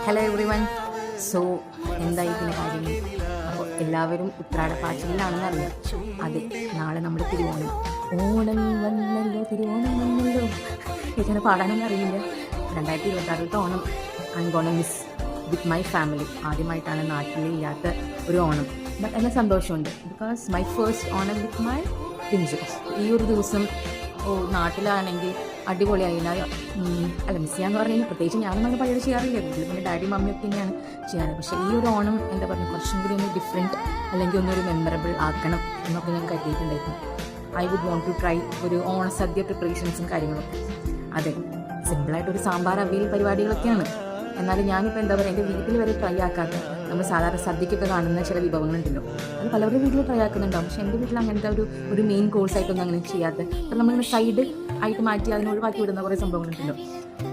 Hello every one. So എന്തായി പിന്നെ കാര്യങ്ങൾ? അപ്പോൾ എല്ലാവരും ഉത്രാടപ്പാച്ചിലാണെന്ന് അറിയാം. അതെ, നാളെ നമ്മൾ തിരുവോണം. ഓണം വന്നല്ലോ, തിരുവോണം വന്നല്ലോ. എനിക്കങ്ങനെ പാടാനൊന്നും അറിയില്ല. 2026 Onam I gonna miss with my family. ആദ്യമായിട്ടാണ് നാട്ടിലില്ലാത്ത ഒരു ഓണം. ബട്ട് എന്നെ സന്തോഷമുണ്ട്, because my first Onam with my പിഞ്ചേഴ്സ്. ഈ ഒരു ദിവസം നാട്ടിലാണെങ്കിൽ അടിപൊളിയായി. അല്ല, മിസ് ചെയ്യാന്ന് പറഞ്ഞാൽ പ്രത്യേകിച്ച് ഞാനൊന്നും അങ്ങനെ പഴയത് ചെയ്യാറില്ല. വീട്ടിൽ പിന്നെ ഡാഡി മമ്മിയൊക്കെ തന്നെയാണ് ചെയ്യാറ്. പക്ഷേ ഈ ഒരു ഓണം എന്താ പറയുക, കുറച്ചും കൂടി ഒന്ന് ഡിഫറെൻറ്റ് അല്ലെങ്കിൽ ഒന്നൊരു മെമ്മറബിൾ ആക്കണം എന്നൊക്കെ ഞാൻ കരുതിയിട്ടുണ്ടായിരുന്നു. I would want to try ഒരു ഓണസദ്യ പ്രിപ്പറേഷൻസും കാര്യങ്ങളൊക്കെ. അതെ, സിമ്പിളായിട്ടൊരു സാമ്പാർ അവിയൽ പരിപാടികളൊക്കെയാണ്. എന്നാലും ഞാനിപ്പോൾ എന്താ പറയുക, എൻ്റെ വീട്ടിൽ വരെ ട്രൈ ആക്കാത്ത നമ്മൾ സാധാരണ സദ്യക്കൊക്കെ കാണുന്ന ചില വിഭവങ്ങളുണ്ടല്ലോ, അത് പലവരുടെ വീട്ടിൽ ട്രൈ ആക്കുന്നുണ്ടാവും. പക്ഷേ എൻ്റെ വീട്ടിൽ അങ്ങനത്തെ ഒരു മെയിൻ കോഴ്സായിട്ടൊന്നും അങ്ങനെ ചെയ്യാത്ത, അപ്പം നമ്മളിങ്ങനെ സൈഡ് ആയിട്ട് മാറ്റി അതിന് ഒഴിവാക്കി വിടുന്ന കുറേ സംഭവങ്ങളുണ്ടല്ലോ.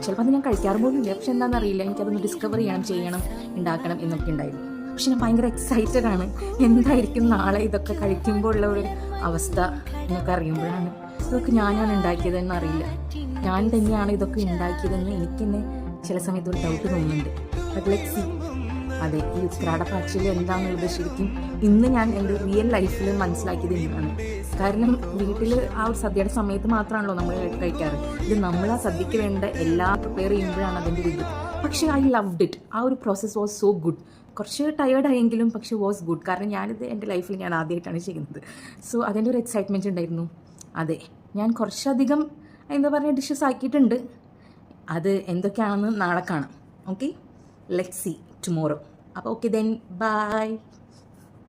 ചിലപ്പോൾ അത് ഞാൻ കഴിക്കാറ് പോലും ഇല്ല. പക്ഷെ എന്താണെന്ന് അറിയില്ല, എനിക്കതൊന്ന് ഡിസ്കവർ ചെയ്യണം, ഉണ്ടാക്കണം എന്നൊക്കെ ഉണ്ടായിരുന്നു. പക്ഷെ ഞാൻ ഭയങ്കര എക്സൈറ്റഡ് ആണ്. എന്തായിരിക്കും നാളെ ഇതൊക്കെ കഴിക്കുമ്പോൾ ഉള്ള ഒരു അവസ്ഥ എന്നൊക്കെ അറിയുമ്പോഴാണ്. ഇതൊക്കെ ഞാനാണ് ഉണ്ടാക്കിയതെന്ന് അറിയില്ല, ഞാൻ തന്നെയാണ് ഇതൊക്കെ ഉണ്ടാക്കിയതെന്ന് എനിക്ക് തന്നെ ചില സമയത്ത് ഒരു ഡൗട്ട് തോന്നുന്നുണ്ട്. But let's see. അതെ, ഈ ഉത്രാടപ്പാച്ചിൽ എന്താണെന്നുള്ളത് ശരിക്കും ഇന്ന് ഞാൻ എൻ്റെ റിയൽ ലൈഫിൽ മനസ്സിലാക്കിയത് ഇന്നാണ്. കാരണം വീട്ടിൽ ആ ഒരു സദ്യയുടെ സമയത്ത് മാത്രമാണല്ലോ നമ്മൾ കഴിക്കാറ്. ഇത് നമ്മൾ ആ സദ്യക്ക് വേണ്ട എല്ലാം പ്രിപ്പയർ ചെയ്യുമ്പോഴാണ് അതിൻ്റെ ഒരു ഇത്. പക്ഷേ ഐ ലവ്ഡ് ഇറ്റ്. ആ ഒരു പ്രോസസ്സ് വാസ് സോ ഗുഡ്. കുറച്ച് ടയേർഡായെങ്കിലും പക്ഷേ വാസ് ഗുഡ്. കാരണം ഞാനിത് എൻ്റെ ലൈഫിൽ ഞാൻ ആദ്യമായിട്ടാണ് ചെയ്യുന്നത്. സോ അതിൻ്റെ ഒരു എക്സൈറ്റ്മെൻറ്റ് ഉണ്ടായിരുന്നു. അതെ, ഞാൻ കുറച്ചധികം എന്താ പറയുക ഡിഷസ് ആക്കിയിട്ടുണ്ട്. അത് എന്തൊക്കെയാണെന്ന് നാളെ കാണാം. Okay, let's see tomorrow. അപ്പോൾ ഓക്കെ ദെൻ, ബൈ.